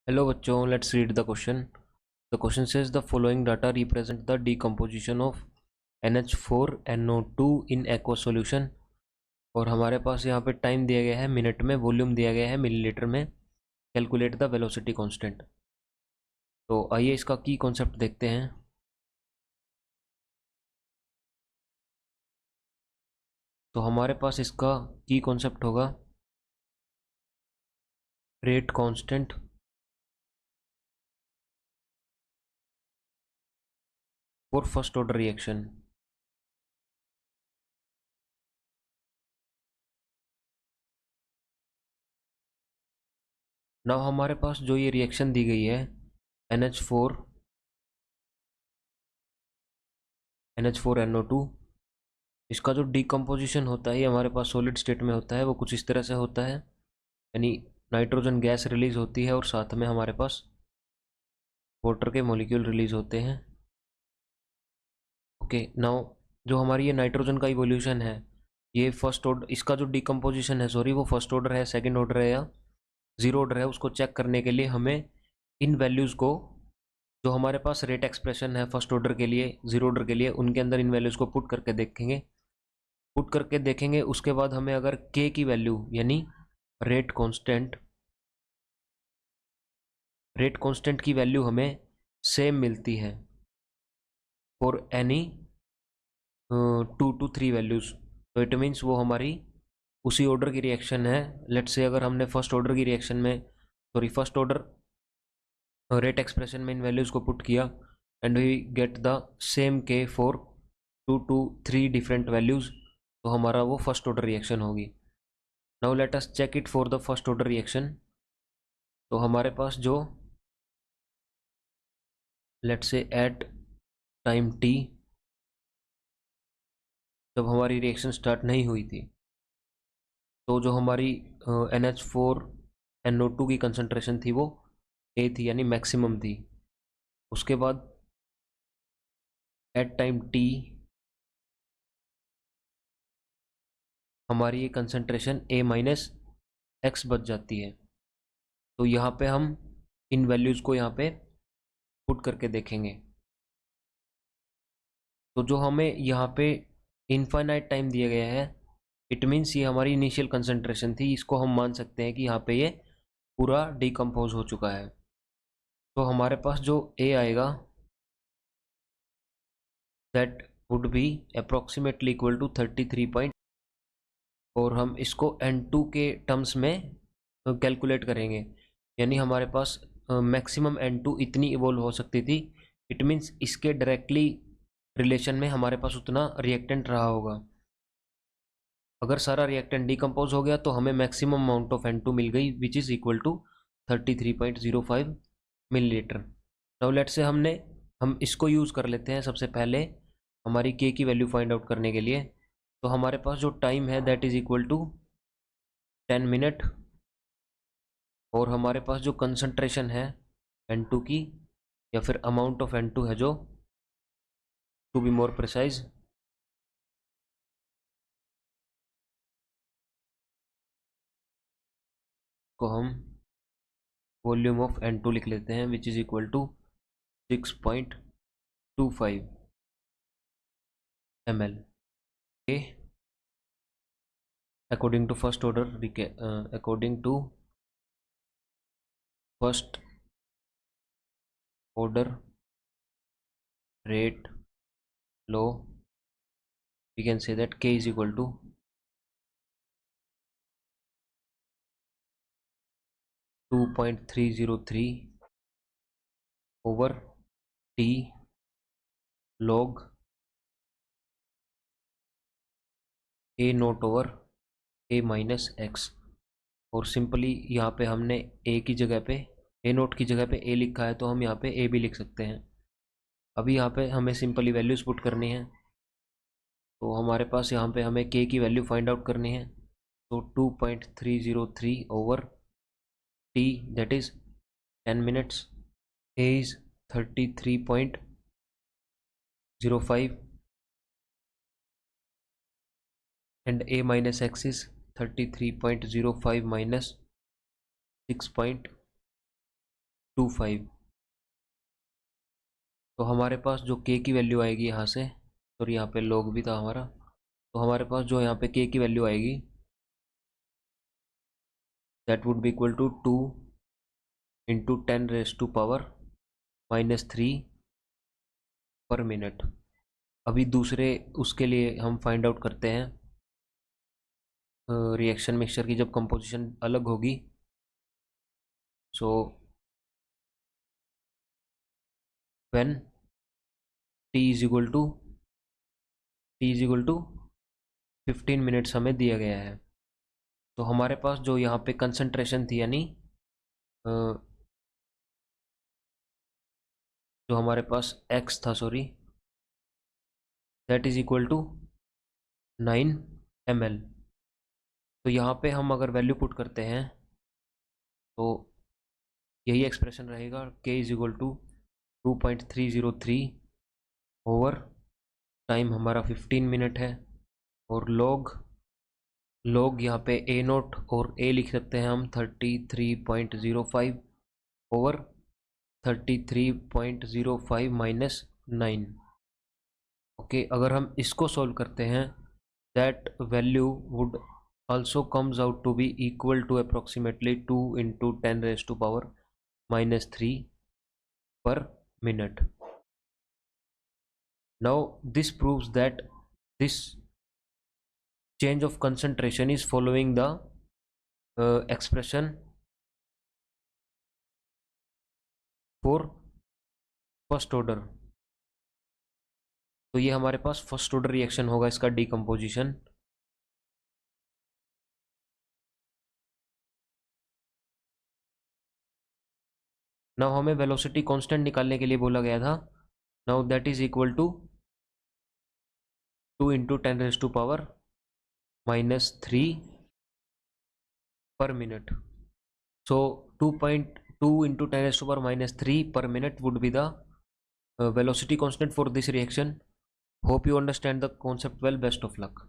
Hello बच्चों, let's read the question. The question says the following data represent the decomposition of NH4NO2 in aqueous solution. और हमारे पास यहाँ पे time दिया गया है मिनट में, वॉल्यूम दिया गया है मिलीलीटर में. Calculate the velocity constant. तो आइए इसका की कॉन्सेप्ट देखते हैं. तो हमारे पास इसका की कॉन्सेप्ट होगा rate constant for first order reaction. Now हमारे पास जो ये रिएक्शन दी गई है NH4NO2, इसका जो डिकम्पोजिशन होता है ये हमारे पास सॉलिड स्टेट में होता है. वो कुछ इस तरह से होता है, यानी नाइट्रोजन गैस रिलीज होती है और साथ में हमारे पास वाटर के मॉलिक्यूल रिलीज होते हैं. ओके, नाउ जो हमारी ये नाइट्रोजन का इवोल्यूशन है, ये फर्स्ट ऑर्डर, इसका जो डिकम्पोजिशन है, सॉरी, वो फर्स्ट ऑर्डर है, सेकंड ऑर्डर है या जीरो ऑर्डर है, उसको चेक करने के लिए हमें इन वैल्यूज़ को, जो हमारे पास रेट एक्सप्रेशन है फर्स्ट ऑर्डर के लिए, जीरो ऑर्डर के लिए, उनके अंदर इन वैल्यूज़ को पुट करके देखेंगे. उसके बाद हमें अगर के की वैल्यू यानी रेट कांस्टेंट की वैल्यू हमें सेम मिलती है फॉर एनी 2 to 3 वैल्यूज़, तो इट मीन्स वो हमारी उसी ऑर्डर की रिएक्शन है. लेट से अगर हमने फर्स्ट ऑर्डर की रिएक्शन में, sorry, first order rate expression में इन वैल्यूज़ को पुट किया and we get the same K for 2 to 3 different values, तो हमारा वो फर्स्ट ऑर्डर रिएक्शन होगी. Now let us check it for the first order reaction. तो हमारे पास जो, लेट से एट टाइम टी, जब हमारी रिएक्शन स्टार्ट नहीं हुई थी, तो जो हमारी NH4NO2 की कंसंट्रेशन थी वो ए थी, यानी मैक्सिमम थी. उसके बाद एट टाइम टी हमारी ये कंसंट्रेशन A-X बच जाती है. तो यहाँ पे हम इन वैल्यूज़ को यहाँ पे पुट करके देखेंगे. तो जो हमें यहाँ पे इनफाइनाइट टाइम दिया गया है, इट मीन्स ये हमारी इनिशियल कंसंट्रेशन थी. इसको हम मान सकते हैं कि यहाँ पे ये पूरा डिकम्पोज हो चुका है. तो हमारे पास जो ए आएगा, that would be approximately equal to 33 point, और हम इसको N2 के टर्म्स में कैलकुलेट करेंगे. यानी हमारे पास मैक्सिमम N2 इतनी इवोल्व हो सकती थी. इट मीन्स इसके डायरेक्टली रिलेशन में हमारे पास उतना रिएक्टेंट रहा होगा. अगर सारा रिएक्टेंट डिकम्पोज हो गया तो हमें मैक्सिमम अमाउंट ऑफ N2 मिल गई, which is equal to 33.05 millilitre. Now let say हम इसको यूज़ कर लेते हैं सबसे पहले हमारी के की वैल्यू फाइंड आउट करने के लिए. तो हमारे पास जो टाइम है that is equal to 10 minute, और हमारे पास जो कंसंट्रेशन है N2 की, या फिर अमाउंट ऑफ N2 है, जो टू बी मोर प्रिसाइज, को हम वॉल्यूम ऑफ N2 लिख लेते हैं, which is equal to 6.25 ml. Okay, according to first order rate law, we can say that K is equal to 2.303 over T log A note over A-X. और simply यहाँ पे हमने A की जगह पे, A नोट की जगह पे A लिखा है, तो हम यहाँ पे A भी लिख सकते हैं. अभी यहाँ पे हमें सिंपली वैल्यूज़ पुट करनी है. तो हमारे पास यहाँ पे हमें K की वैल्यू फाइंड आउट करनी है. तो 2.303 over T, that is 10 minutes. A is 33.05 and A-X is 33.05 minus 6.25. 0.25। तो हमारे पास जो के की वैल्यू आएगी यहाँ से, और यहाँ पे लॉग भी था हमारा, तो हमारे पास जो यहाँ पे के की वैल्यू आएगी that would be equal to 2 into 10⁻³ पर मिनट। अभी दूसरे उसके लिए हम फाइंड आउट करते हैं रिएक्शन मिक्सचर की जब कंपोजिशन अलग होगी। So when t is equal to 15 minutes हमें दिया गया है, तो हमारे पास जो यहाँ पे कंसंट्रेशन थी, यानी जो हमारे पास x था, sorry, that is equal to 9 ml। तो यहाँ पे हम अगर वैल्यू पुट करते हैं तो यही एक्सप्रेशन रहेगा, k is equal to 2.303 over time हमारा 15 मिनट है, और लॉग यहाँ पे ए नोट और ए लिख सकते हैं हम 33.05 ओवर 33.05 माइनस 9। ओके, अगर हम इसको सॉल्व करते हैं that value would also comes out to be equal to approximately 2 into 10⁻³ per minute. Now this proves that this change of concentration is following the expression for first order। तो ये हमारे पास first order reaction होगा इसका decomposition. Now हमें velocity constant निकालने के लिए बोला गया था। Now that is equal to 2 into 10⁻³ पर minute. So 2.2 into 10⁻³ per minute would be the velocity constant for this reaction. Hope you understand the concept well. Best of luck.